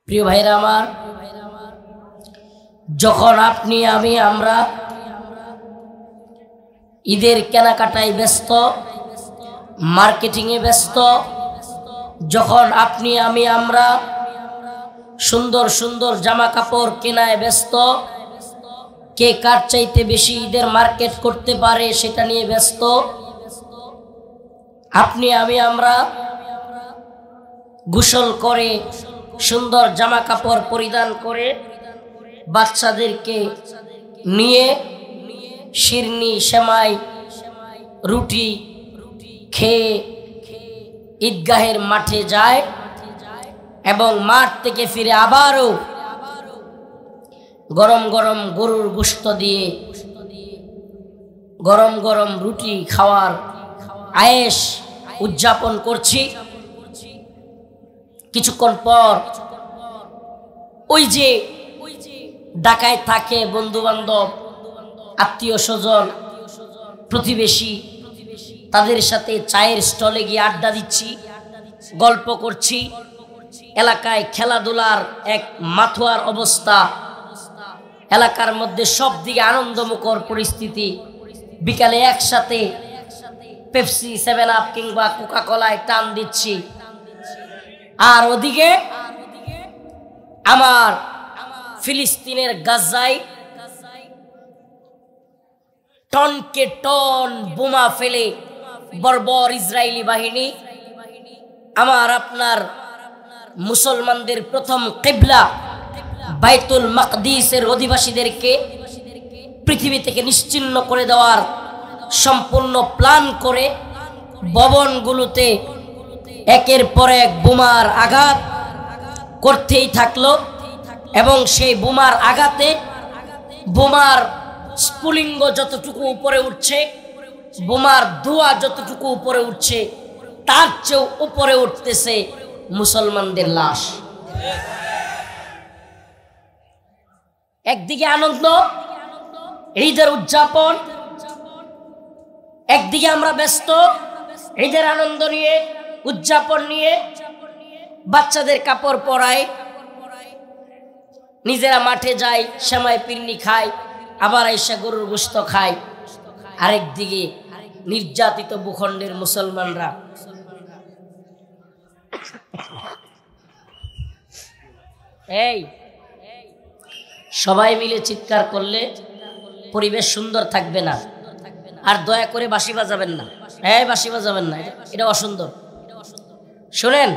প্রিয় ভাইরা আমার, যখন আপনি আমরা ঈদের কেনাকাটায় ব্যস্ত, মার্কেটিংয়ে ব্যস্ত, যখন আপনি আমরা সুন্দর সুন্দর জামা কাপড় কেনায় ব্যস্ত, কে কার চাইতে বেশি ঈদের মার্কেট করতে পারে সেটা নিয়ে ব্যস্ত, আপনি আমরা গোসল করে সুন্দর জামা কাপড় পরিধান করে বাচ্চাদেরকে নিয়ে শিরনি, সেমাই, রুটি খেয়ে ঈদগাহের মাঠে যায় এবং মাঠ থেকে ফিরে আবারও গরম গরম গরুর গোশত দিয়ে গরম গরম রুটি খাওয়ার আয়েশ উদযাপন করছি। কিছুক্ষণ পর ওই যে ঢাকায় থাকে বন্ধু বান্ধব, আত্মীয় স্বজন, প্রতিবেশী, তাদের সাথে চায়ের স্টলে গিয়ে আড্ডা দিচ্ছি, গল্প করছি। এলাকায় খেলাধুলার এক মাথোয়ার অবস্থা, এলাকার মধ্যে সব দিকে আনন্দমুখর পরিস্থিতি। বিকালে একসাথে পেপসি, 7 আপ কিংবা কোকা কোলায় টান দিচ্ছি, আর ওদিকে আমার ফিলিস্তিনের গাজায় টনকে টন বোমা ফেলে বর্বর ইসরায়েলি বাহিনী আমার আপনার মুসলমানদের প্রথম কিবলা বাইতুল মাকদিসের অধিবাসীদেরকে পৃথিবী থেকে নিশ্চিহ্ন করে দেওয়ার সম্পূর্ণ প্ল্যান করে ভবনগুলোতে একের পর এক বোমার আঘাত করতেই থাকলো এবং সেই বোমার আঘাতে বোমার স্ফুলিঙ্গ যতটুকু উপরে উঠছে, বোমার ধোঁয়া যতটুকু উপরে উঠছে, তার চেয়েও উপরে উঠতেছে মুসলমানদের লাশ। একদিকে আনন্দ, ঈদের উদযাপন, একদিকে আমরা ব্যস্ত ঈদের আনন্দ নিয়ে, উদযাপন নিয়ে, বাচ্চাদের কাপড় পরায়, নিজেরা মাঠে যায়, সেমাই পিন্নি খায়, আবার আইসা গরুর গোশত খায়। আরেকদিকে নির্যাতিত ভূখণ্ডের মুসলমানরা এই সবাই মিলে চিৎকার করলে পরিবেশ সুন্দর থাকবে না। আর দয়া করে বাঁশি বাজাবেন না, বাঁশি বাজাবেন না, এটা অসুন্দর। শুনেন,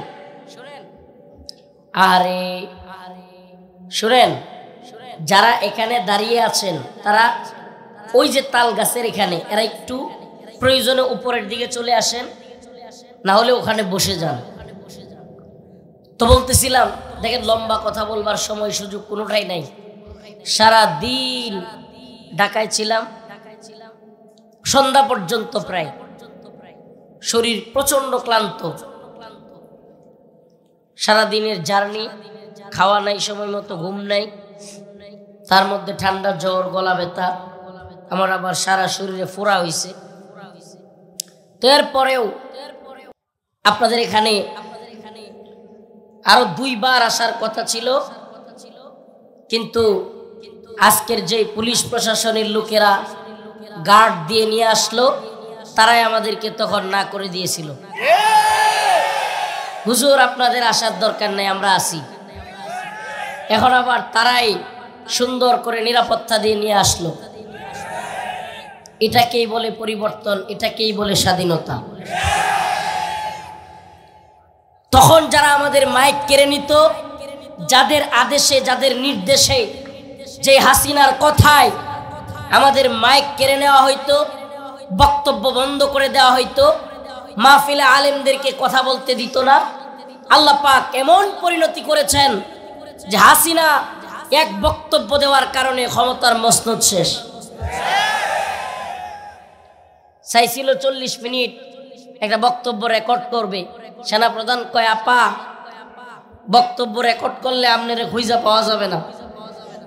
আরে শুনেন, যারা এখানে দাঁড়িয়ে আছেন তারা ওই যে তাল গাছের এখানে, এরা একটু প্রয়োজনে উপরের দিকে চলে আসেন, না হলে ওখানে বসে যান। তো বলতেছিলাম, দেখেন লম্বা কথা বলবার সময় সুযোগ কোনোটাই নাই। সারা দিন ঢাকায় ছিলাম, সন্ধ্যা পর্যন্ত প্রায়, শরীর প্রচন্ড ক্লান্ত, সারা দিনের জার্নি, খাওয়া নাই সময় মতো, ঘুম নাই, তার মধ্যে ঠান্ডা, জ্বর, গলা ব্যথা, আমার আবার সারা শরীরে ফোড়া হয়েছে। তো এরপরেও আপনাদের এখানে আরো 2 বার আসার কথা ছিল, কিন্তু আজকের যে পুলিশ প্রশাসনের লোকেরা গার্ড দিয়ে নিয়ে আসলো, তারাই আমাদেরকে তখন না করে দিয়েছিল। হুজুর আপনাদের আসার দরকার নাই, আমরা আসি। এখন আবার তারাই সুন্দর করে নিরাপত্তা দিয়ে নিয়ে আসলো। এটাকেই বলে পরিবর্তন, এটাকেই বলে স্বাধীনতা। তখন যারা আমাদের মাইক কেড়ে নিত, যাদের আদেশে, যাদের নির্দেশে, যে হাসিনার কথায় আমাদের মাইক কেড়ে নেওয়া হইতো, বক্তব্য বন্ধ করে দেওয়া হইতো, মাহফিলে আলেমদেরকে কথা বলতে দিত না, আল্লাহ পাক এমন পরিণতি করেছেন যে হাসিনা এক বক্তব্য দেওয়ার কারণে ক্ষমতার মসনদ শেষ। চাইছিল 40 মিনিট একটা বক্তব্য রেকর্ড করবে, সেনাপ্রধান কয়, আপা বক্তব্য রেকর্ড করলে আপনারে খুঁজে পাওয়া যাবে না,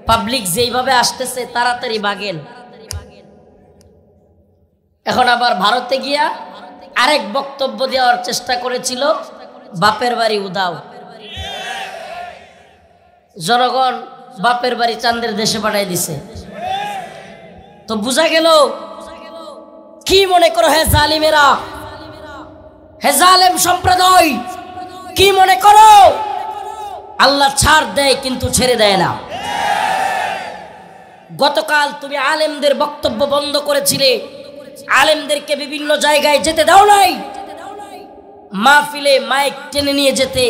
পাবলিক যেইভাবে আসতেছে তাড়াতাড়ি ভাগেন। এখন আবার ভারতে গিয়া আরেক বক্তব্য দেওয়ার চেষ্টা করেছিল, বাপের বাড়ি উদাও। জনগণ বাপের বাড়ি চাঁদের দেশে পাঠাই দিছে। তো বুঝা গেল কি মনে করো হে জালিমেরা, হে জালেম সম্প্রদায়, কি মনে করো আল্লাহ ছাড় দেয় কিন্তু ছেড়ে দেয় না। গতকাল তুমি আলেমদের বক্তব্য বন্ধ করেছিলে, আলেমদেরকে বিভিন্ন জায়গায় যেতে দাও নাই, মাহফিলে মাইক টেনে নিয়ে যেতে।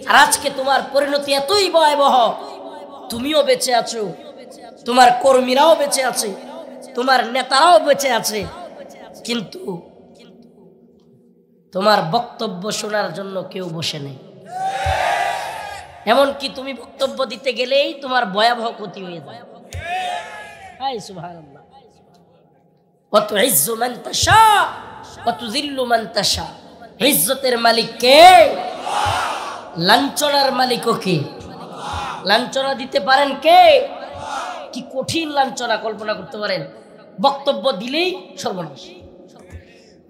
আর আজকে তোমার পরিণতি এতই ভয়াবহ, তুমিও বেঁচে আছো, তোমার কর্মীরাও বেঁচে আছে, তোমার নেতারাও বেঁচে আছে, কিন্তু তোমার বক্তব্য শোনার জন্য কেউ বসে নেই। এমনকি তুমি বক্তব্য দিতে গেলেই তোমার ভয়াবহ ক্ষতি হয়ে যায়। হায় সুবহানাল্লাহ। ওয়া তুইজ্জু মান তাশা ওয়া তুযিল্লু মান তাশা। ইজ্জতের মালিক কে? লাঞ্ছনার মালিকও কে? লাঞ্ছনা দিতে পারেন কে? কি কঠিন লাঞ্ছনা কল্পনা করতে পারেন। বক্তব্য দিলেই সর্বনাশ,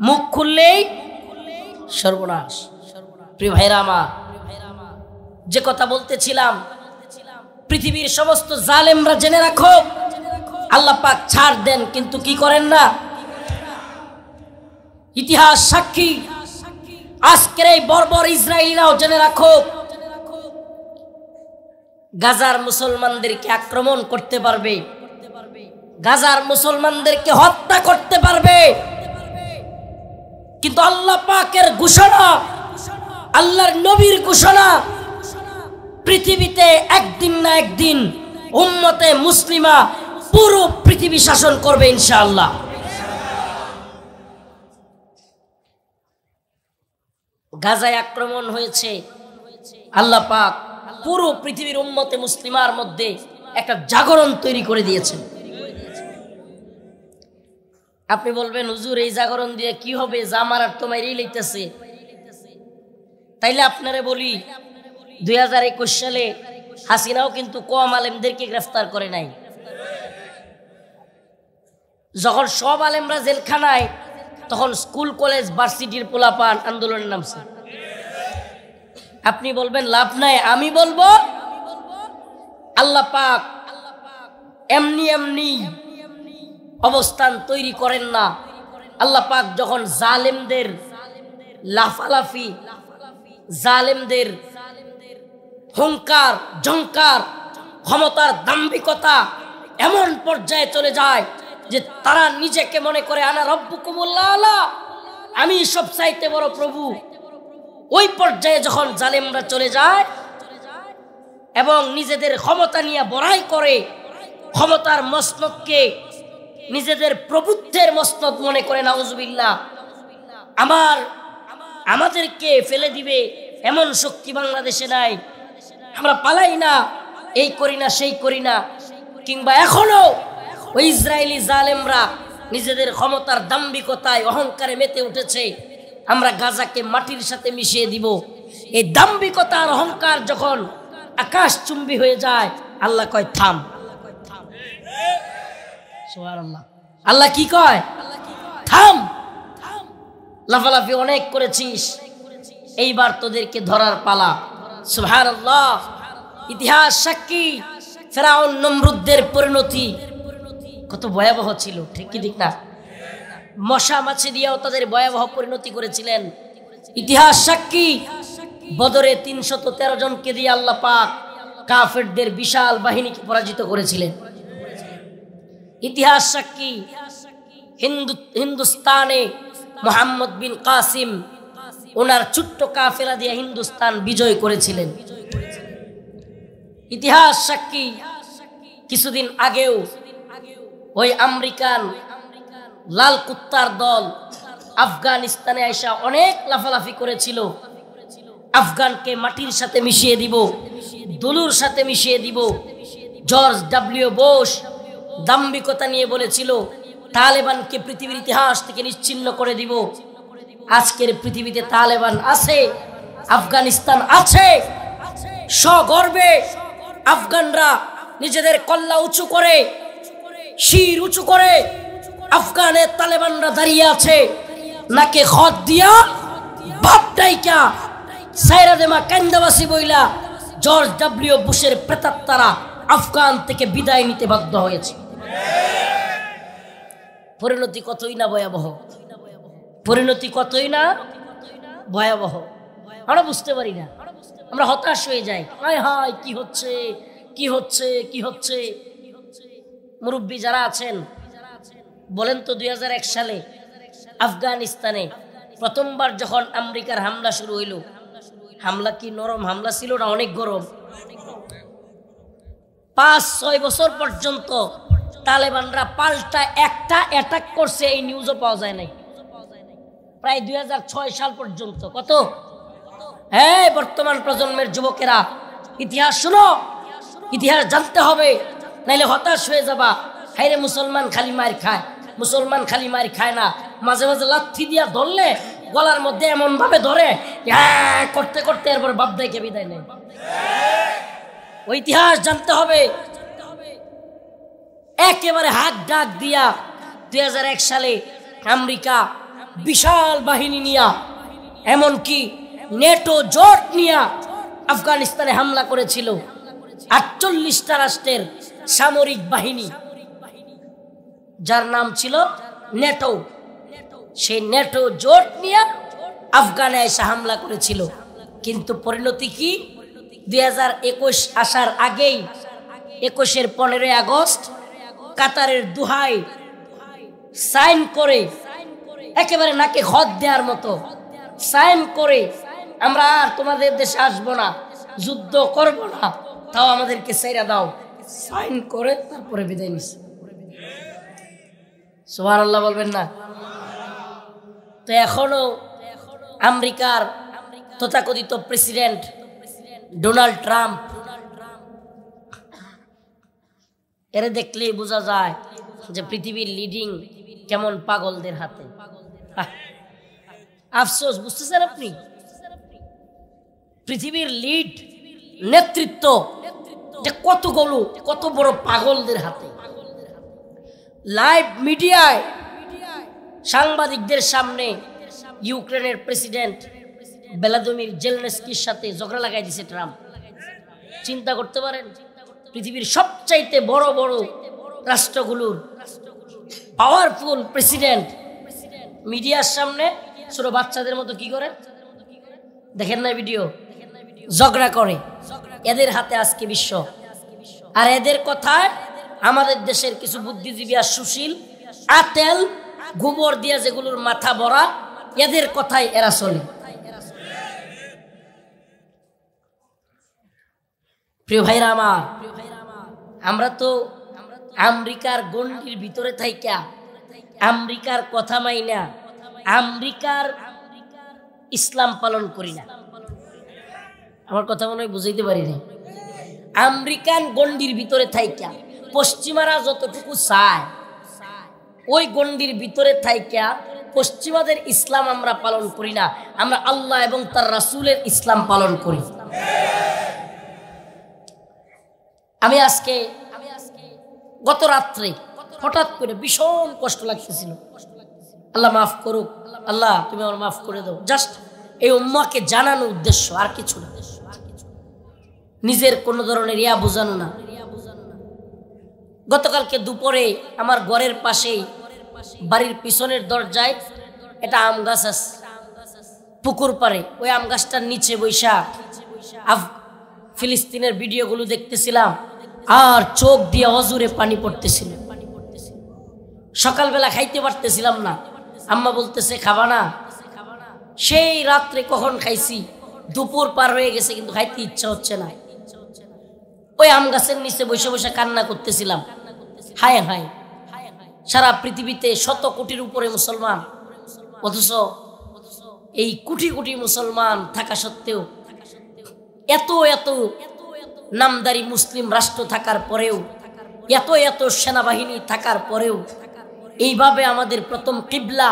মুখ খুললেই সর্বনাশ। প্রিয় ভাইরা আমার, যে কথা বলতেছিলাম, পৃথিবীর সমস্ত জালেমরা জেনে রাখো আল্লাহ পাক ছাড় দেন কিন্তু কি করেন না। ইতিহাস সাক্ষী, আজকের এই বর্বর ইসরায়েলিরাও জেনে রাখো গাজার মুসলমানদেরকে আক্রমণ করতে পারবে, গাজার মুসলমানদেরকে হত্যা করতে পারবে, কিন্তু আল্লাহ পাকের ঘোষণা, আল্লাহর নবীর ঘোষণা, পৃথিবীতে একদিন না একদিন উম্মতে মুসলিমা পুরো পৃথিবী শাসন করবে ইনশাআল্লাহ। গাজায় আক্রমণ হয়েছে, আল্লাহ পাক পুরো পৃথিবীর উম্মতে মুসলিমার মধ্যে একটা জাগরণ তৈরি করে দিয়েছেন। আপনি বলবেন হুজুর এই জাগরণ দিয়ে কি হবে, জামার আর তোমার এই লইতেছে। তাইলে আপনারে বলি 2021 সালে হাসিনাও কিন্তু কম আলেমদেরকে গ্রেফতার করে নাই। যখন সব আলেমরা জেলখানায়, তখন স্কুল কলেজ ভার্সিটির পোলাপান আন্দোলনে নামছে। আপনি বলবেন লাভ নাই, আমি বলবো আল্লাহ পাক এমনি এমনি অবস্থান তৈরি করেন না। আল্লাহ পাক যখন জালেমদের লাফালাফি, জালেমদের হুঙ্কার ঝংকার, ক্ষমতার দাম্ভিকতা এমন পর্যায়ে চলে যায় যে তারা নিজেকে মনে করে আনা রব্বুকুমুল আলা, আমি সব চাইতে বড় প্রভু। ওই পর্যায়ে যখন জালেমরা চলে যায় এবং নিজেদের ক্ষমতা নিয়ে বড়াই করে, ক্ষমতার মসনদকে নিজেদের প্রভুত্বের মসনদ মনে করে, নাউজুবিল্লাহ, আমাদেরকে ফেলে দিবে এমন শক্তি বাংলাদেশে নাই, আমরা পালাই না, এই করি না সেই করি না। কিংবা এখনো ওই ইসরায়েলি জালেমরা নিজেদের ক্ষমতার দাম্ভিকতায় অহংকারে মেতে উঠেছে, আমরা গাজাকে মাটির সাথে মিশিয়ে দিব। এই দাম্ভিকতার অহংকার যখন আকাশ চুম্বি হয়ে যায়, আল্লাহ কয় থাম। সুবহানাল্লাহ। আল্লাহ কি কয়? থাম, লাফালাফি অনেক করেছিস, এইবার তোদেরকে ধরার পালা। সুবহানাল্লাহ। ইতিহাস সাক্ষী, ফেরাউন নমরুদদের পরিণতি কত ভয়াবহ ছিল, ঠিক কি ঠিক না? মশা মাছি দিয়েও তাদের ভয়াবহ পরিণতি করেছিলেন। ইতিহাস সাক্ষী, বদরে 313 জনকে দিয়ে আল্লাহ পাক কাফেরদের বিশাল বাহিনীকে পরাজিত করেছিলেন। ইতিহাস সাক্ষী, হিন্দুস্তানে মোহাম্মদ বিন কাসিম ওনার ছোট্ট কাফেলা দিয়ে হিন্দুস্তান বিজয় করেছিলেন। ইতিহাস সাক্ষী, কিছুদিন আগেও ওই আমেরিকান লাল কুত্তার দল আফগানিস্তানে আইসা অনেক লাফালাফি করেছিল, আফগানকে মাটির সাথে মিশিয়ে দিব, দুলুর সাথে মিশিয়ে দিব। জর্জ ডব্লিউ বুশ দাম্ভিকতা নিয়ে বলেছিল তালেবানকে পৃথিবীর ইতিহাস থেকে নিশ্চিহ্ন করে দিব। আজকের পৃথিবীতে তালেবান আছে, আফগানিস্তান আছে, সগর্বে আফগানরা নিজেদের কল্লা উঁচু করে, শির উঁচু করে আফগানের তালেবানরা দাঁড়িয়ে আছে, নাকে খত দিয়া বাপ ডাইকা সাইরা দেমা কান্দাবাসী বইলা জর্জ ডব্লিউ বুশের প্রেতাত্মারা আফগান থেকে বিদায় নিতে বাধ্য হয়েছে। পরিণতি কতই না ভয়াবহ, পরিণতি কতই না ভয়াবহ। আমরা বুঝতে পারি না, আমরা হতাশ হয়ে যাই। হায় হায়, কি হচ্ছে কি হচ্ছে কি হচ্ছে। মুরব্বী যারা আছেন বলেন তো, 2001 সালে আফগানিস্তানে প্রথমবার যখন আমেরিকার হামলা শুরু হইল, হামলা কি নরম হামলা ছিল না অনেক গরম? 5-6 বছর পর্যন্ত তালেবানরা পাল্টা একটা অ্যাটাক করছে, এই নিউজও পাওয়া যায় নাই, প্রায় 2006 সাল পর্যন্ত। কত? হ্যাঁ, বর্তমান প্রজন্মের যুবকেরা ইতিহাস শুনো, ইতিহাস জানতে হবে, নাইলে হতাশ হয়ে যাবা। হাইরে মুসলমান খালি মার খায়, মুসলমান খালি মার খায় না, মাঝে মাঝে লাথি দিয়া ধরলে গলার মধ্যে এমন ভাবে ধরে করতে করতে এরপর বাপদাইকে বিদায় নেয়। ওই ইতিহাস জানতে হবে। একেবারে হাত ডাক দিয়া 2001 সালে আমেরিকা বিশাল বাহিনী নিয়া, এমনকি নেটো জোট নিয়া আফগানিস্তানে হামলা করেছিল। 48টা রাষ্ট্রের সামরিক বাহিনী, যার নাম ছিল নেটো, সেই নেটো জোট নিয়ে আফগানে এসে হামলা করেছিল। কিন্তু পরিণতি কি? 2021 আসার আগেই 21-এর 15 আগস্ট কাতারের দোহায় সাইন করে, একেবারে নাকে খত দেওয়ার মতো সাইন করে, আমরা আর তোমাদের দেশে আসবো না, যুদ্ধ করব না, তাও আমাদেরকে ছেড়ে দাও, সাইন করে তারপরে বিদায় নিছে। সুবহানাল্লাহ বলবেন না? তো এখনো আমেরিকার তথাকথিত প্রেসিডেন্ট ডোনাল্ড ট্রাম্প, এর দেখলেই বোঝা যায় যে পৃথিবীর লিডিং কেমন পাগলদের হাতে। আফসোস, বুঝতেছেন আপনি? পৃথিবীর লিড নেতৃত্ব যে কত বড় পাগলদের হাতে। লাইভ মিডিয়ায় সাংবাদিকদের সামনে ইউক্রেনের প্রেসিডেন্ট ভ্লাদিমির জেলেনস্কির সাথে ঝগড়া লাগাই দিয়েছে ট্রাম্প। চিন্তা করতে পারেন, পৃথিবীর সবচাইতে বড় বড় রাষ্ট্রগুলোর পাওয়ারফুল প্রেসিডেন্ট মিডিয়ার সামনে ছোট বাচ্চাদের মতো কি করে, দেখেন না ভিডিও, ঝগড়া করে। এদের হাতে আজকে বিশ্ব। আর এদের কথায় আমাদের দেশের কিছু বুদ্ধিজীবী আর সুশীল আতেল গোবর দিয়া যেগুলোর মাথা ভরা, এদের কথাই এরা চলে। প্রিয় ভাইরা আমার, আমরা তো আমেরিকার গণ্ডির ভিতরে থাইকা আমেরিকার কথা মাইনা আমেরিকার ইসলাম পালন করি না। আমার কথা মনে হয় বুঝাইতে পারি না। আমেরিকান গণ্ডির ভিতরে থাইকা পশ্চিমারা যতটুকু চায়, ওই গণ্ডির ভিতরে থাইকা পশ্চিমাদের ইসলাম আমরা পালন করি না, আমরা আল্লাহ এবং তার রাসূলের ইসলাম পালন করি। আমি আজকে গত রাত্রে হঠাৎ করে ভীষণ কষ্ট লাগতেছিল। আল্লাহ মাফ করুক, আল্লাহ তুমি আমার মাফ করে দাও, জাস্ট এই উম্মাকে জানানো উদ্দেশ্য, আর কিছু না। নিজের কোনো ধরনের ইয়া বোঝানো না। গতকালকে দুপুরে আমার ঘরের পাশেই বাড়ির পিছনের দরজায় একটা আম গাছ আছে, পুকুর পাড়ে। ওই আম গাছটার নিচে বৈশা ফিলিস্তিনের ভিডিওগুলো দেখতেছিলাম, আর চোখ দিয়ে অজুরে পানি পড়তেছিল। সকালবেলা খাইতে পারতেছিলাম না, আম্মা বলতেছে খাবা না। সেই রাত্রে কখন খাইছি, দুপুর পার হয়ে গেছে, কিন্তু খাইতে ইচ্ছা হচ্ছে না। ওই আম গাছের নিচে বসে বসে কান্না করতেছিলাম। হায় হায়, সারা পৃথিবীতে 100 কোটির উপরে মুসলমান, অথচ এই কোটি কোটি মুসলমান থাকা সত্ত্বেও, এত এত নামদারি মুসলিম রাষ্ট্র থাকার পরেও, এত এত সেনাবাহিনী থাকার পরেও এইভাবে আমাদের প্রথম কিবলা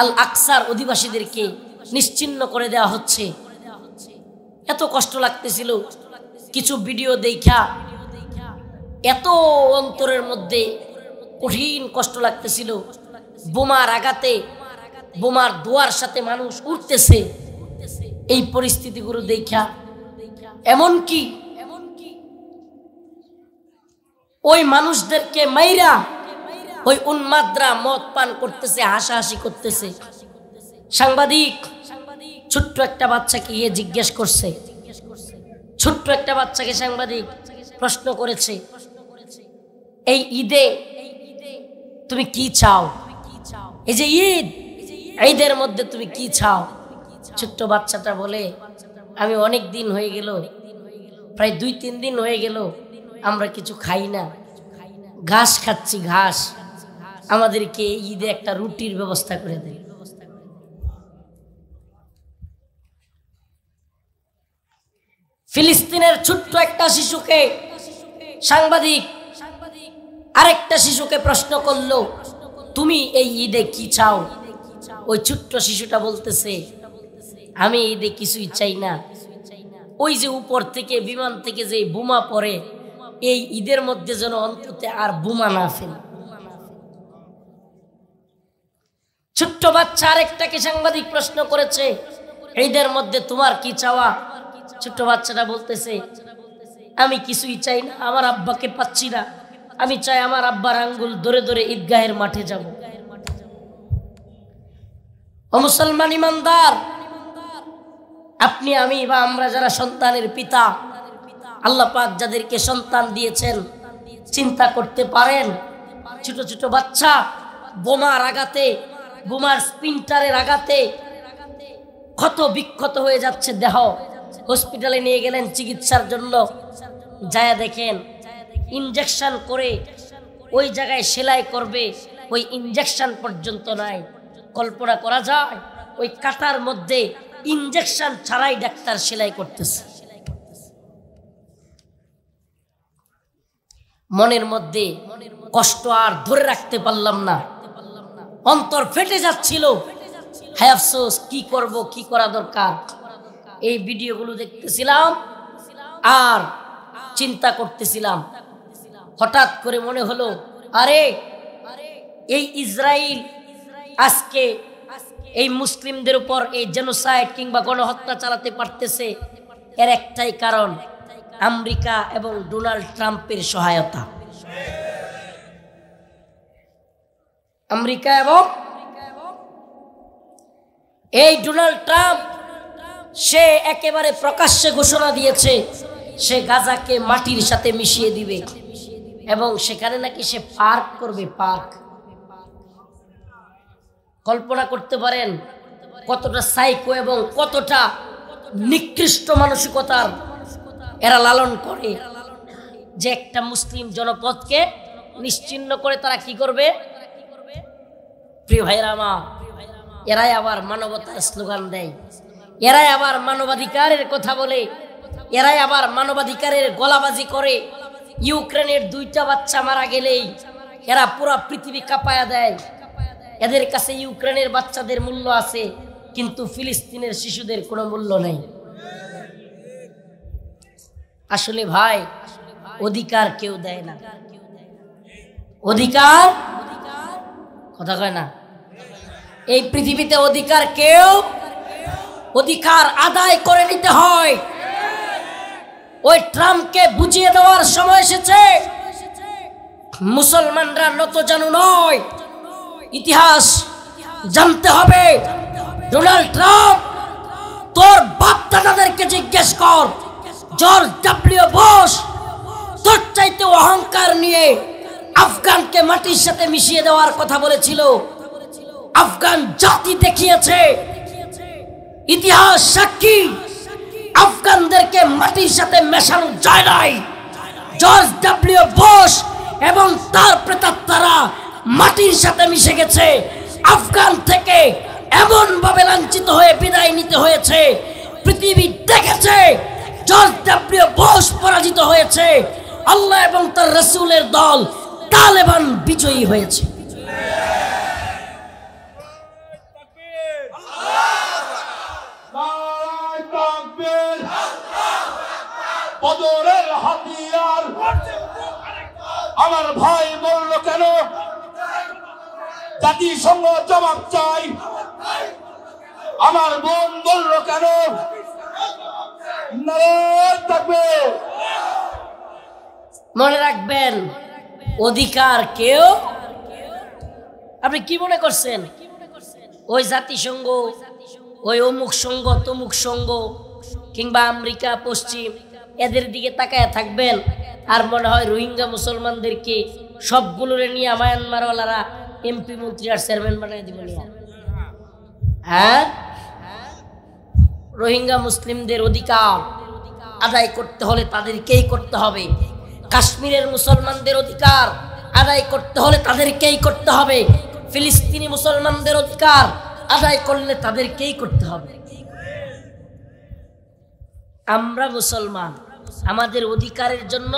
আল আকসার অধিবাসীদেরকে নিশ্চিহ্ন করে দেওয়া হচ্ছে। এত কষ্ট লাগতেছিল কিছু ভিডিও দেখা, এত অন্তরের মধ্যে কঠিন কষ্ট লাগতেছিল। বোমার আঘাতে, বোমার দোয়ার সাথে মানুষ উঠতেছে, এই পরিস্থিতিগুলো দেখা এমনকি ওই মানুষদেরকে মাইরা ওই উন্মাদরা মদ পান করতেছে, হাসাহাসি করতেছে। সাংবাদিক ছোট্ট একটা বাচ্চাকে গিয়ে জিজ্ঞেস করছে, ছোট্ট একটা বাচ্চাকে সাংবাদিক প্রশ্ন করেছে, এই ঈদে তুমি কি চাও? এই যে ঈদ, ঈদের মধ্যে তুমি কি চাও? ছোট্ট বাচ্চাটা বলে, আমি অনেক দিন হয়ে গেল, প্রায় 2-3 দিন হয়ে গেল আমরা কিছু খাই না, ঘাস খাচ্ছি, ঘাস। আমাদেরকে ঈদে একটা রুটির ব্যবস্থা করে দেয়। ফিলিস্তিনের ছোট্ট একটা শিশুকে সাংবাদিক আরেকটা শিশুকে প্রশ্ন করলো, তুমি এই ঈদে কি চাও? ওই ছোট্ট শিশুটা বলতেছে, আমি ঈদে কিছুই চাই না, ওই যে উপর থেকে বিমান থেকে যে বোমা পড়ে, এই ঈদের মধ্যে যেন অন্তত আর বোমা না ফেলে। ছোট্ট বাচ্চা আরেকটাকে সাংবাদিক প্রশ্ন করেছে, ঈদের মধ্যে তোমার কি চাওয়া? ছোট্ট বাচ্চাটা বলতেছে, আমি কিছুই চাই না, আমার আব্বাকে পাচ্ছি না, আমি চাই আমার আব্বার আঙ্গুল ধরে ধরে ঈদগাহের মাঠে যাব। ও মুসলমান ইমানদার, আপনি আমি বা আমরা যারা সন্তানের পিতা, আল্লাহ পাক যাদেরকে সন্তান দিয়েছেন, চিন্তা করতে পারেন ছোট ছোট বাচ্চা বোমার আঘাতে, বোমার স্পিন্টারের আঘাতে ক্ষত বিক্ষত হয়ে যাচ্ছে দেহ। হসপিটালে নিয়ে গেলেন চিকিৎসার জন্য, যায় দেখেন ইনজেকশন করে ওই জায়গায় সেলাই করবে, ওই ইনজেকশন পর্যন্ত নাই। কল্পনা করা যায় ওই কাটার মধ্যে ইনজেকশন ছাড়াই ডাক্তার সেলাই করতেছে। মনের মধ্যে কষ্ট আর ধরে রাখতে পারলাম না, অন্তর ফেটে যাচ্ছিল। হায় আফসোস, কি করব, কি করা দরকার। এই ভিডিওগুলো দেখতেছিলাম আর চিন্তা করতেছিলাম। হঠাৎ করে মনে হলো, আরে এই ইসরায়েল আজকে এই মুসলিমদের উপর এই জেনোসাইড কিংবা গণহত্যা চালাতে পারতেছে, এর একটাই কারণ, আমেরিকা এবং ডোনাল্ড ট্রাম্পের সহায়তা। আমেরিকা এবং এই ডোনাল্ড ট্রাম্প, সে একেবারে প্রকাশ্যে ঘোষণা দিয়েছে সে গাজাকে মাটির সাথে মিশিয়ে দিবে এবং সেখানে নাকি সে পার্ক করবে, পার্ক। কল্পনা করতে পারেন কতটা সাইকো এবং কতটা নিকৃষ্ট মানসিকতার এরা লালন করে, যে একটা মুসলিম জনপদকে নিশ্চিহ্ন করে তারা কি করবে। প্রিয় ভাইরা আমার, এরাই আবার মানবতার স্লোগান দেয়, এরাই আবার মানবাধিকারের কথা বলে, এরাই আবার মানবাধিকারের গলাবাজি করে। ইউক্রেনের 2টা বাচ্চা মারা গেলেই এরা পুরো পৃথিবী কাঁপায়া দেয়। এদের কাছে ইউক্রেনের বাচ্চাদের মূল্য আছে, কিন্তু ফিলিস্তিনের শিশুদের কোনো মূল্য নেই। আসলে ভাই, অধিকার কেউ দেয় না, অধিকার কথা কয় না। এই পৃথিবীতে অধিকার কেউ, অধিকার আদায় করে নিতে হয়। ওই ট্রাম্পকে বুঝিয়ে দেওয়ার সময় এসেছে, মুসলমানরা নতজানু নয়, ইতিহাস জানতে হবে। ডোনাল্ড ট্রাম্প, তোর বাপ দাদাদেরকে জিজ্ঞেস কর, জর্জ ডব্লিউ বুশ তোর চাইতে অহংকার নিয়ে আফগানকে মাটির সাথে মিশিয়ে দেওয়ার কথা বলেছিল। আফগান জাতি দেখিয়েছে, ইতিহাস সাক্ষী, আফগানদেরকে মাটির সাথে মেশানো যায় নাই। জর্জ ডব্লিউ বুশ এবং তার প্রেতাত্মারা মাটির সাথে মিশে গেছে। আফগান থেকে এমন ভাবে লাঞ্ছিত হয়ে বিদায় নিতে হয়েছে, পৃথিবী দেখেছে জর্জ ডব্লিউ বুশ পরাজিত হয়েছে, আল্লাহ এবং তার রাসূলের দল তালেবান বিজয়ী হয়েছে। বদরের হাতিয়ার আমার ভাই বলল কেন? জাতিসংঘ জবাব চাই। আমার বোন বলল কেন? নারায়ণ তাকবীর। মনে রাখবেন, অধিকার কেউ, আপনি কি মনে করছেন ওই জাতিসংঘ, ওই অমুক সংঘ, তমুক সংঘ কিংবা আমেরিকা পশ্চিম এদের দিকে তাকায় থাকবেন আর মনে হয় রোহিঙ্গা মুসলমানদেরকে সবগুলোরে নিয়ে মায়ানমারওয়ালারা এমপি মন্ত্রী আর চেয়ারম্যান বানিয়ে দিব নিয়ে? হ্যাঁ, রোহিঙ্গা মুসলিমদের অধিকার আদায় করতে হলে তাদেরকেই করতে হবে। কাশ্মীরের মুসলমানদের অধিকার আদায় করতে হলে তাদেরকেই করতে হবে। ফিলিস্তিনি মুসলমানদের অধিকার আদায় করলে তাদেরকেই করতে হবে। আমরা মুসলমান, আমাদের অধিকারের জন্য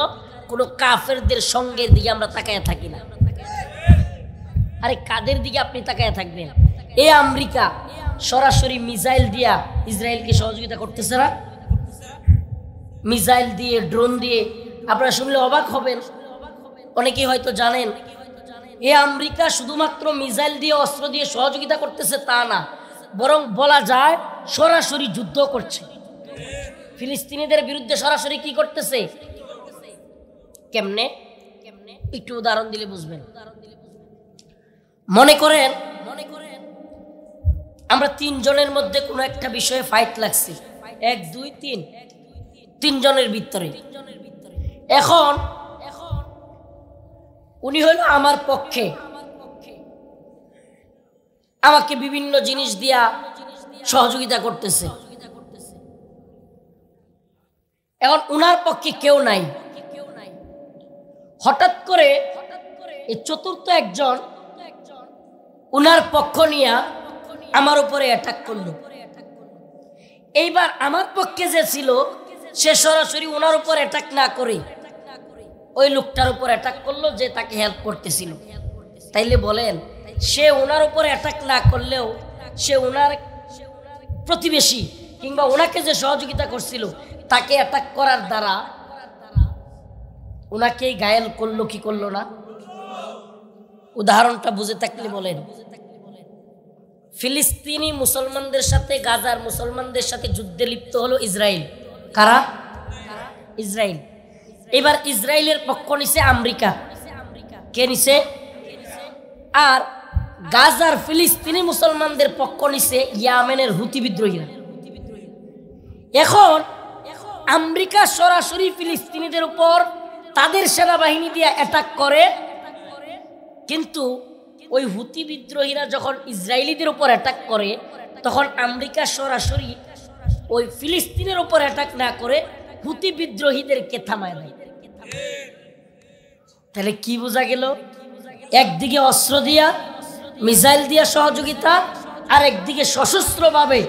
কোনো কাফেরদের সঙ্গের দিকে আমরা তাকায় থাকি না। আরে কাদের দিকে আপনি তাকায় থাকবেন? এই আমেরিকা সরাসরি মিসাইল দিয়া ইসরায়েলকে সহযোগিতা করতেছে না? মিসাইল দিয়ে, ড্রোন দিয়ে। আপনারা শুনলে অবাক হবেন, অনেকেই হয়তো জানেন এই আমেরিকা শুধুমাত্র মিসাইল দিয়ে, অস্ত্র দিয়ে সহযোগিতা করতেছে তা না, বরং বলা যায় সরাসরি যুদ্ধ করছে। ফিলিস্তিনিদের বিরুদ্ধে সরাসরি কি করতেছে? কেমনে? একটু উদাহরণ দিলে বুঝবেন। মনে করেন আমরা তিনজনের মধ্যে কোনো একটা বিষয়ে ফাইট লাগছে, 1 2 3, তিনজনের ভিতরে। এখন উনি হলো আমার পক্ষে, আমাকে বিভিন্ন জিনিস দিয়া সহযোগিতা করতেছে। এখন উনার পক্ষে কেউ নাই। হঠাৎ করে এই চতুর্থ একজন উনার পক্ষ নিয়ে আমার উপরে অ্যাটাক করলো। এইবার আমার পক্ষে যে ছিল সে সরাসরি ওনার উপর অ্যাটাক না করে ওই লোকটার উপর অ্যাটাক করলো যে তাকে হেল্প করতেছিল। তাইলে বলেন, সে ওনার উপর অ্যাটাক না করলেও সে ওনার প্রতিবেশী কিংবা ওনাকে যে সহযোগিতা করছিল তাকে অ্যাটাক করার দ্বারা ওনাকেই ঘায়েল করলো কি করলো না? উদাহরণটা বুঝে থাকলে বলেন। ফিলিস্তিনি মুসলমানদের সাথে, গাজার মুসলমানদের সাথে যুদ্ধে লিপ্ত হলো ইসরায়েল। কারা? ইসরায়েল। এবার ইসরায়েলের পক্ষ নিছে আমেরিকা। কে নিছে? আর গাজার ফিলিস্তিনি মুসলমানদের পক্ষ নিছে ইয়েমেনের হুতি বিদ্রোহীরা। এখন আমেরিকা সরাসরি ফিলিস্তিনিদের উপর তাদের সেনাবাহিনী দিয়ে অ্যাটাক করে, কিন্তু ওই হুতি বিদ্রোহীরা যখন ইসরায়েলিদের উপর অ্যাটাক করে তখন আমেরিকা সরাসরি ওই ফিলিস্তিনের উপর অ্যাটাক না করে হুতি বিদ্রোহীদেরকে থামায় দেয়। তাহলে কি বোঝা গেল? একদিকে অস্ত্র দিয়া, মিসাইল দিয়া সহযোগিতা, আর একদিকে সশস্ত্রভাবে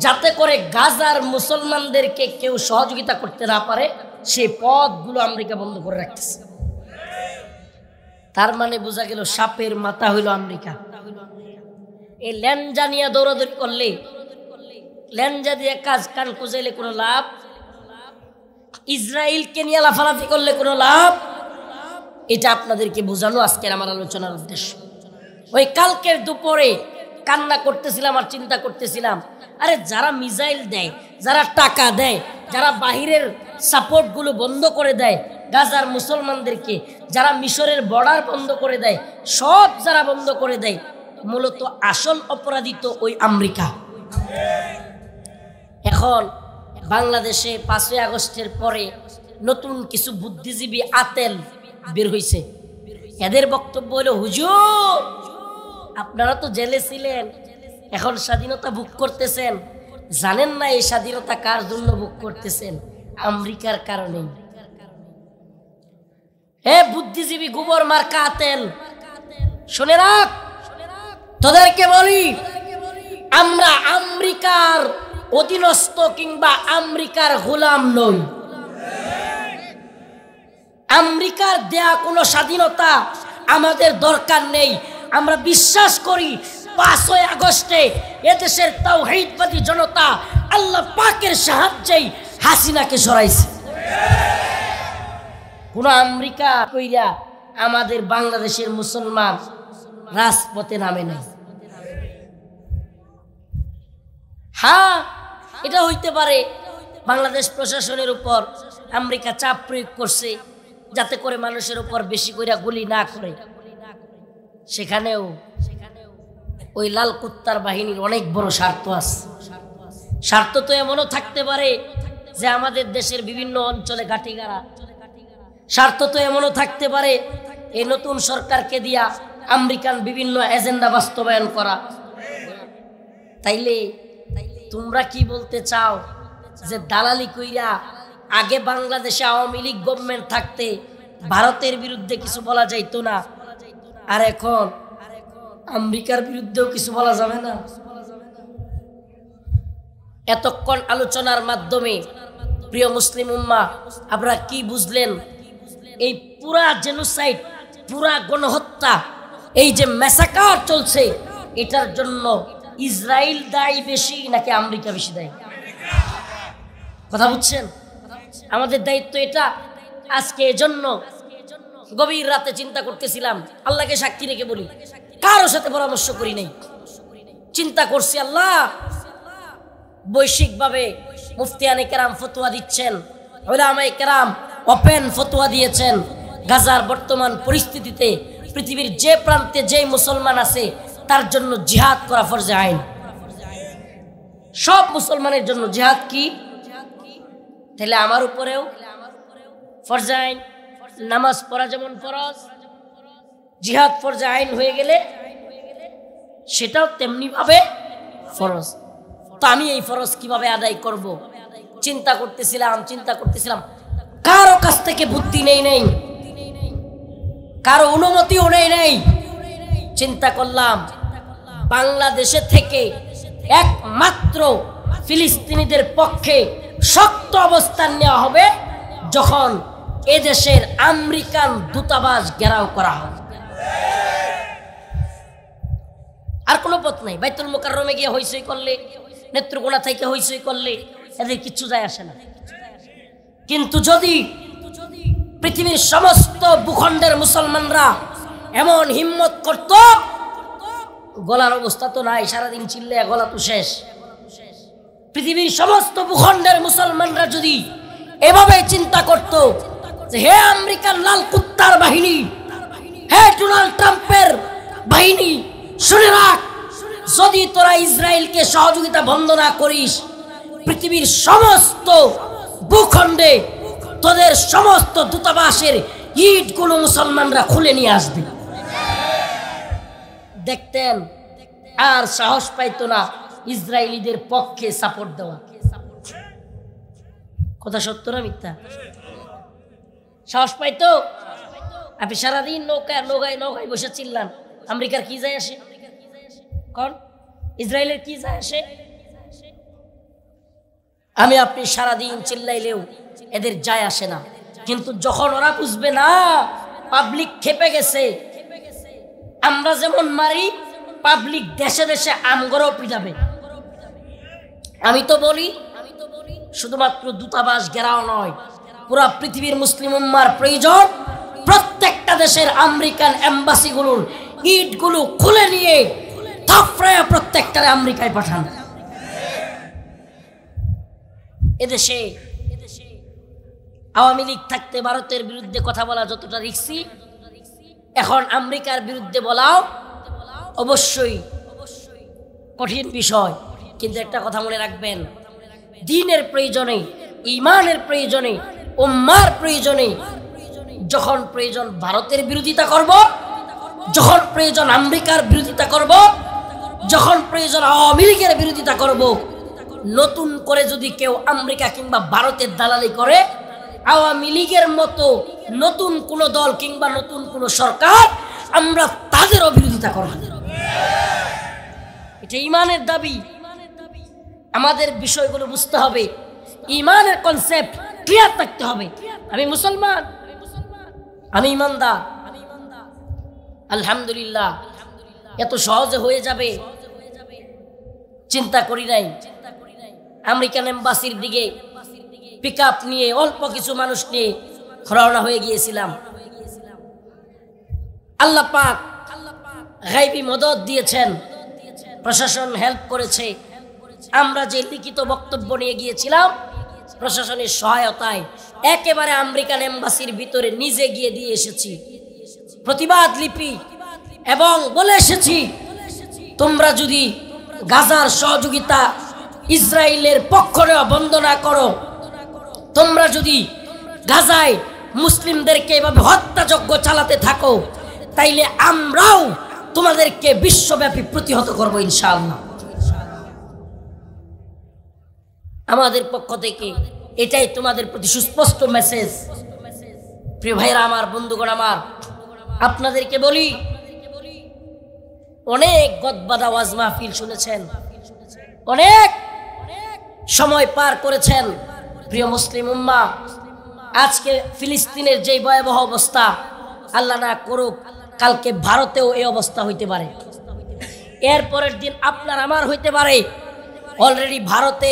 যাতে করে গাজার মুসলমানদেরকে কেউ সহযোগিতা করতে না পারে সেই পথগুলো আমেরিকা বন্ধ করে রাখতেছে। তার মানে বোঝা গেল সাপের মাথা হইল আমেরিকা। এই ল্যাঞ্জা নিয়ে দৌড়াদৌড়ি করলে, ল্যাঞ্জা দিয়ে কাজ কান কুজাইলে কোনো লাভ, ইসরায়েলকে নিয়ে লাফালাফি করলে কোনো লাভ। এটা আপনাদেরকে বোঝানো আজকের আমার আলোচনার উদ্দেশ্য। ওই কালকের দুপুরে কান্না করতেছিলাম আর চিন্তা করতেছিলাম, আরে যারা মিসাইল দেয়, যারা টাকা দেয়, যারা বাহিরের সাপোর্টগুলো বন্ধ করে দেয় গাজার মুসলমানদেরকে, যারা মিশরের বর্ডার বন্ধ করে দেয়, সব যারা বন্ধ করে দেয়, মূলত আসল অপরাধী তো ওই আমেরিকা। এখন বাংলাদেশে 5ই আগস্টের পরে নতুন কিছু বুদ্ধিজীবী আতেল বের হইছে। এদের বক্তব্য হলো, হুজুর আপনারা তো জেলে ছিলেন, এখন স্বাধীনতা ভোগ করতেছেন, জানেন না এই স্বাধীনতা কার জন্য ভোগ করতেছেন? আমেরিকার কারণে। হে বুদ্ধিজীবী গোবর মার্কা আতেল, শুনে রাখ, তোদেরকে বলি, আমরা আমেরিকার অধীনস্থ কিংবা আমেরিকার গোলাম নই। আমেরিকার দেয়া কোনো স্বাধীনতা আমাদের দরকার নেই। আমরা বিশ্বাস করি 5ই আগস্টে এদেশের তাওহীদবাদী জনতা আল্লাহ পাকের সাহায্যেই হাসিনাকে সরাইছে। কোন আমেরিকা কইরা আমাদের বাংলাদেশের মুসলমান রাজপথে নামে নাই। হ্যাঁ, এটা হইতে পারে বাংলাদেশ প্রশাসনের উপর আমেরিকা চাপ প্রয়োগ করছে যাতে করে মানুষের উপর বেশি করে গুলি না করে। সেখানেও ওই লাল কুত্তার বাহিনীর অনেক বড় স্বার্থ আছে। স্বার্থ তো এমনও থাকতে পারে যে আমাদের দেশের বিভিন্ন অঞ্চলে ঘাটিগাড়া। স্বার্থ তো এমনও থাকতে পারে এই নতুন সরকারকে দিয়া আমেরিকান বিভিন্ন এজেন্ডা বাস্তবায়ন করা। তাইলে তোমরা কি বলতে চাও যে দালালি কইরা আগে বাংলাদেশে আওয়ামী লীগ গভর্নমেন্ট থাকতে ভারতের বিরুদ্ধে কিছু বলা যাইতো না, আর এখন আমেরিকার বিরুদ্ধেও কিছু বলা যাবে না? এতক্ষণ আলোচনার মাধ্যমে প্রিয় মুসলিম উম্মাহ আপনারা কি বুঝলেন? এই পুরা জেনোসাইড, পুরা গণহত্যা, এই যে ম্যাসাকার চলছে, এটার জন্য ইসরায়েল দায়ী বেশি নাকি আমেরিকা বেশি দায়ী? কথা বুঝছেন? আমাদের দায়িত্ব এটা। আজকে এজন্য গভীর রাতে চিন্তা করতেছিলাম, আল্লাহকে সাক্ষী রেখে বলি, কারোর সাথে পরামর্শ করি নাই, চিন্তা করছি আল্লাহ বৈশ্বিকভাবে মুফতিয়ানে কেরাম ফতোয়া দিচ্ছেন, উলামায়ে কেরাম ওপেন ফতোয়া দিয়েছেন, গাজার বর্তমান পরিস্থিতিতে পৃথিবীর যে প্রান্তে যে মুসলমান আছে তার জন্য জিহাদ করা ফরজে আইন। সব মুসলমানের জন্য জিহাদ কি? তাহলে আমার উপরেও ফরজে আইন। নামাজ পড়া যেমন ফরজ, জিহাদ ফরজে আইন হয়ে গেলে সেটাও তেমনি ভাবে ফরজ। তো আমি এই ফরজ কিভাবে আদায় করব চিন্তা করতেছিলাম। কারো কাছ থেকে বুদ্ধি নেই, কারো অনুমতিও নেই। চিন্তা করলাম বাংলাদেশে থেকে একমাত্র ফিলিস্তিনিদের পক্ষে শক্ত অবস্থান নেওয়া হবে যখন এদেশের আমেরিকান দূতাবাস ঘেরাও করা হবে। আর কোনো পথ নাই। বাইতুল মুকাররমে গিয়ে হইচই করলে, নেত্রকোনা থেকে হইচই করলে এদের কিচ্ছু যায় আসে না। কিন্তু যদি পৃথিবীর সমস্ত ভূখণ্ডের মুসলমানরা এমন হিম্মত করত, গলার অবস্থা তো নাই, সারাদিন চিল্লে গলা তো শেষ। পৃথিবীর সমস্ত ভূখণ্ডের মুসলমানরা যদি এভাবে চিন্তা করত যে হে আমেরিকার লাল কুত্তার বাহিনী, হে ডোনাল্ড ট্রাম্পের বাহিনী, শুনে রাখ, যদি তোরা ইসরায়েলকে সহযোগিতা বন্ধ না করিস, পৃথিবীর সমস্ত ভূখণ্ডে তোদের সমস্ত দূতাবাসের ইটগুলো মুসলমানরা খুলে নিয়ে আসবে। দেখতেন আর সাহস পাইতো না ইসরায়েলিদের পক্ষে সাপোর্ট দেওয়া। কথা সত্য না মিথ্যা? সাহস পাইতো? আপনি সারাদিন নৌকায় বসে চিল্লান, আমেরিকার কি যায় আসে? কোন ইসরায়েলের কি যায় আসে? আমি আপনি সারাদিন চিল্লাইলেও এদের যায় আসে না। কিন্তু যখন ওরা বুঝবে না পাবলিক খেপে গেছে, আমরা যেমন মারি পাবলিক দেশে দেশে আমগরও পিটাবে। আমি তো বলি শুধুমাত্র দূতাবাস ঘেরাও নয়, পুরা পৃথিবীর মুসলিম উম্মার প্রয়োজন প্রত্যেকটা দেশের আমেরিকান এম্বাসিগুলোর ইটগুলো খুলে নিয়ে থাপড়ায় প্রত্যেকটা আমেরিকায় পাঠান। এদেশে আওয়ামী লীগ থাকতে ভারতের বিরুদ্ধে কথা বলা যতটা রিস্কি, এখন আমেরিকার বিরুদ্ধে বলাও অবশ্যই কঠিন বিষয়। কিন্তু একটা কথা মনে রাখবেন, দ্বীনের প্রয়োজনে, ঈমানের প্রয়োজনে, উম্মার প্রয়োজনে যখন প্রয়োজন ভারতের বিরোধিতা করব, যখন প্রয়োজন আমেরিকার বিরোধিতা করব, যখন প্রয়োজন আওয়ামী লীগের বিরোধিতা করব। নতুন করে যদি কেউ আমেরিকা কিংবা ভারতের দালালি করে, আওয়ামী লীগের মতো নতুন কোন দল কিংবা নতুন কোন সরকার, আমরা তাদেরও বিরোধিতা করব। এটা ঈমানের দাবি। আমাদের বিষয়গুলো বুঝতে হবে, ঈমানের কনসেপ্ট ক্লিয়ার থাকতে হবে। আমি মুসলমান, আমি ঈমানদার, আলহামদুলিল্লাহ। এত সহজে হয়ে যাবে চিন্তা করি নাই। আমেরিকান এম্বাসির দিকে পিকআপ নিয়ে অল্প কিছু মানুষ নিয়ে রওনা হয়ে গিয়েছিলাম। আল্লাহ পাক গায়বী মদদ দিয়েছেন, প্রশাসন হেল্প করেছে। আমরা যে লিখিত বক্তব্য নিয়ে গিয়েছিলাম প্রশাসনের সহায়তায় একেবারে আমেরিকান এম্বাসির ভিতরে নিজে গিয়ে দিয়ে এসেছি প্রতিবাদ লিপি, এবং বলে এসেছি তোমরা যদি গাজার সহযোগিতা ইসরায়েলের পক্ষ নেওয়া বন্ধ না করো, তোমরা যদি গাজায় মুসলিমদেরকে এভাবে হত্যাযজ্ঞ চালাতে থাকো, তাইলে আমরাও তোমাদেরকে বিশ্বব্যাপী প্রতিহত করব ইনশাআল্লাহ। আমাদের পক্ষ থেকে এটাই তোমাদের প্রতি সুস্পষ্ট মেসেজ। প্রিয় ভাইরা আমার, বন্ধুগণ আমার, আপনাদেরকে বলি, অনেক গদবাদা ওয়াজ মাহফিল শুনেছেন, অনেক সময় পার করেছেন। প্রিয় মুসলিম উম্মাহ, আজকে ফিলিস্তিনের যে ভয়াবহ অবস্থা, আল্লাহ না করুক কালকে ভারতেও এই অবস্থা হইতে পারে, এর পরের দিন আপনার আমার হইতে পারে। অলরেডি ভারতে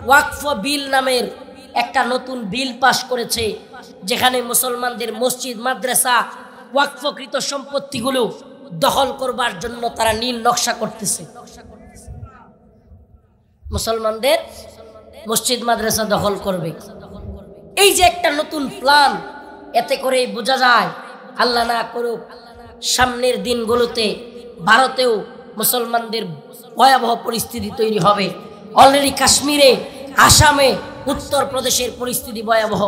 ওয়াকফ বিল নামের একটা নতুন বিল পাশ করেছে, যেখানে মুসলমানদের মসজিদ, মাদ্রাসা, ওয়াকফকৃত সম্পত্তিগুলো দখল করবার জন্য তারা নীল নকশা করতেছে। মুসলমানদের মসজিদ মাদ্রাসা দখল করবে, এই যে একটা নতুন প্ল্যান, এতে করে বোঝা যায় আল্লাহ না করুক সামনের দিনগুলোতে ভারতেও মুসলমানদের ভয়াবহ পরিস্থিতি তৈরি হবে। অলরেডি কাশ্মীরে, আসামে, উত্তরপ্রদেশের পরিস্থিতি ভয়াবহ।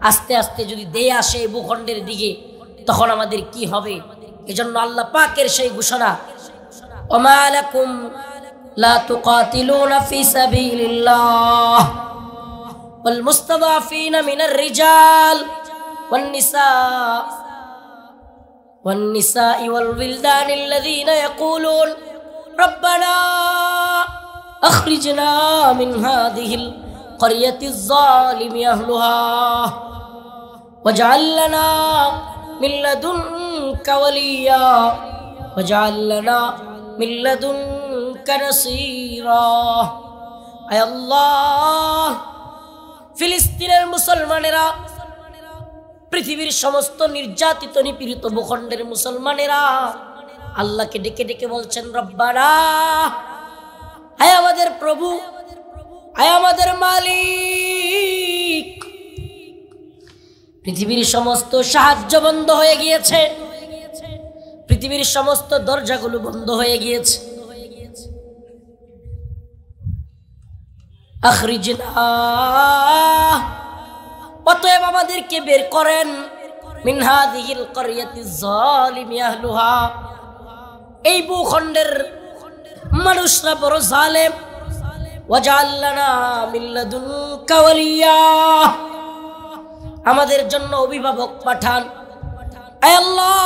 আস্তে আস্তে যদি দেয়ে আসে এই ভূখণ্ডের দিকে, তখন আমাদের কি হবে? এজন্য আল্লাহ পাকের সেই ঘোষণা, ওমা লাকুম লা তুকাতিলুনা ফি সাবিলিল্লাহ ওয়াল মুস্তাদাফিনা মিনার রিজাল ওয়ান নিসা ওয়াল বিলদান আল্লাযীনা ইয়াকুলুন রব্বানা আখরিজনা মিন হাযিহিল ক্বরিয়াতিজ যালিমি আহলুহা ওয়াজআল লানা মিন লাদুনকা ওয়ালিয়া ওয়াজআল লানা মিন লাদুনকা নাসীরা। আয় আল্লাহ, ফিলিস্তিনের মুসলমানেরা, পৃথিবীর সমস্ত নির্যাতিত নিপীড়িত ভূখণ্ডের মুসলমানেরা আল্লাহকে ডেকে ডেকে বলছেন, রব্বানা, আয় আমাদের প্রভু, আয় আমাদের মালিক, পৃথিবীর সমস্ত সাহায্য বন্ধ হয়ে গিয়েছে, পৃথিবীর সমস্ত দরজাগুলো বন্ধ হয়ে গিয়েছে। আখরিজনা, অতএব আমাদেরকে বের করেন, মিন হাযিহিল ক্বরিয়াতিজ যালিমি আহলুহা, এই ভূখণ্ডের মানুষরা বড় জালেম। ওয়াজআল লানা মিন লাদুনকা ওয়ালিয়া, আমাদের জন্য অভিভাবক পাঠান। আয় আল্লাহ,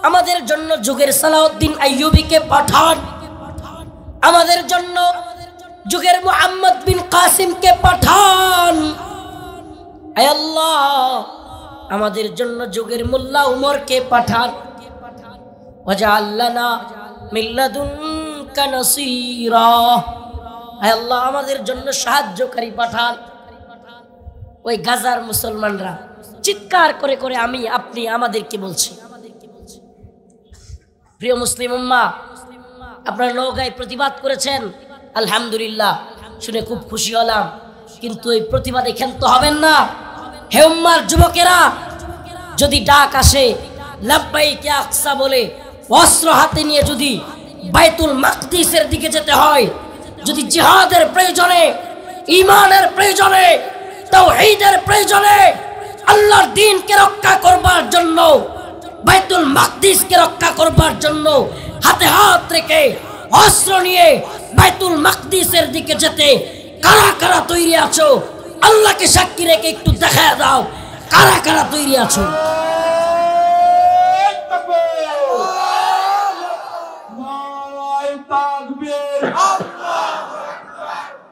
আমাদের জন্য যুগের সালাউদ্দিন আইয়ুবীকে পাঠান, আমাদের জন্য যুগের মুহাম্মদ বিন কাসিমকে পাঠান। আয় আল্লাহ, আমাদের জন্য যুগের মোল্লা উমরকে পাঠান। ওয়াজআল লানা মিন লাদুনকা নাসীরা, আয় আল্লাহ, আমাদের জন্য সাহায্যকারী পাঠান। ওই গাজার মুসলমানরা চিৎকার করে করে আমি, আপনি, আমাদেরকে বলছি। প্রিয় মুসলিম উম্মাহ, আপনারা নওগাঁয় প্রতিবাদ করেছেন, আলহামদুলিল্লাহ, শুনে খুব খুশি হলাম। কিন্তু এই প্রতিবাদে ক্ষান্ত হবেন না। হে উম্মার যুবকেরা, যদি ডাক আসে লাব্বাইক ইয়া আকসা বলে অস্ত্র হাতে নিয়ে যদি বাইতুল মাকদিসের দিকে যেতে হয়, যদি জিহাদের প্রয়োজনে, ঈমানের প্রয়োজনে, তাওহীদের প্রয়োজনে, আল্লাহর দ্বীনকে রক্ষা করবার জন্য, বাইতুল মাকদিসকে রক্ষা করবার জন্য হাতে হাত রেখে অস্ত্র নিয়ে বাইতুল মাকদিসের দিকে যেতে কারা কারা তৈরি আছো? আল্লাহকে সাক্ষী রেখে একটু দেখা দাও, কারা কারা তৈরি আছো?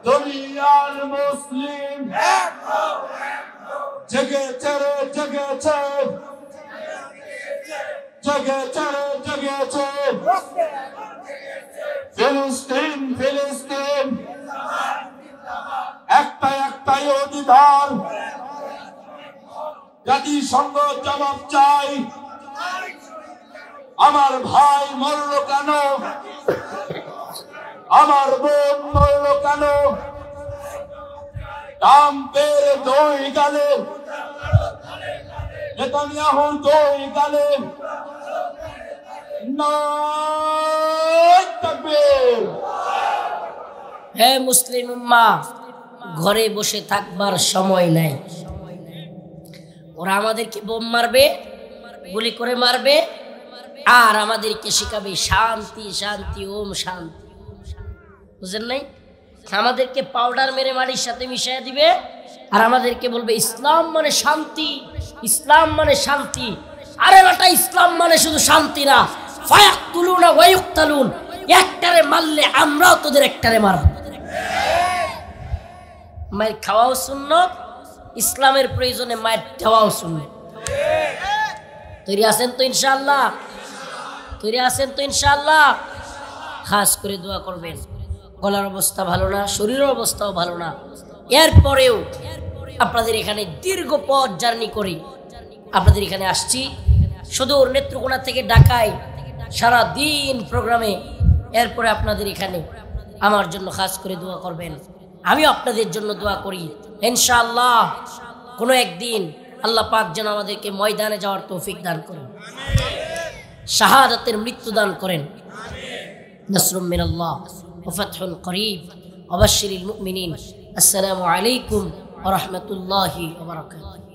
দুনিয়ার মুসলিম জেগেছে রে জেগেছে, জেগেছে রে জেগেছে, ফিলিস্তিন ফিলিস্তিন, একটাই অধিকার, জাতিসংঘ জবাব চাই। আমার ভাই মরল কেন? আমার বোন মরল কেন? ট্রাম্পের দুই গালে, নেতানিয়াহুর দুই গালে, নারায়ে তাকবীর। হে মুসলিম উম্মাহ, ঘরে বসে থাকবার সময় নাই। ওরা আমাদেরকে বোম মারবে, গুলি করে মারবে, আর আমাদেরকে শিখাবে শান্তি শান্তি ওম শান্তি। বুঝেন নাই? আমাদেরকে পাউডার মেরে মাটির সাথে মিশিয়ে দিবে, আর আমাদেরকে বলবে ইসলাম মানে শান্তি, ইসলাম মানে শান্তি। আরে বেটা, ইসলাম মানে শুধু শান্তি না, ফায়াকতুলুনা ওয়া ইউকতালুন। একটারে মারলে আমরাও তোদের একটারে মারব। মায়ের খাওয়াও সুন্নত, ইসলামের প্রয়োজনে মায়ের দেওয়াও সুন্নত। তৈরি আছেন তো ইনশাআল্লাহ? তৈরি আছেন তো ইনশাআল্লাহ? খাস করে দোয়া করবেন। গলার অবস্থা ভালো না, শরীরের অবস্থাও ভালো না, এরপরেও আপনাদের এখানে দীর্ঘ পথ জার্নি করি আপনাদের এখানে আসছি, সুদূর নেত্রকোনা থেকে ঢাকায় সারা দিন প্রোগ্রামে। এরপরে আপনাদের এখানে আমার জন্য খাস করে দোয়া করবেন, আমি আপনাদের জন্য দোয়া করি। ইনশাআল্লাহ কোনো একদিন আল্লাহ পাক যেন আমাদেরকে ময়দানে যাওয়ার তৌফিক দান করেন, শাহাদাতের মৃত্যু দান করেন। নাসরুম মিনাল্লাহ ওয়া ফাতহুন করিব ওয়া বাশশিরিল মুমিনিন। আসসালামু আলাইকুম ওয়া রাহমাতুল্লাহি ওয়া বারাকাতুহু।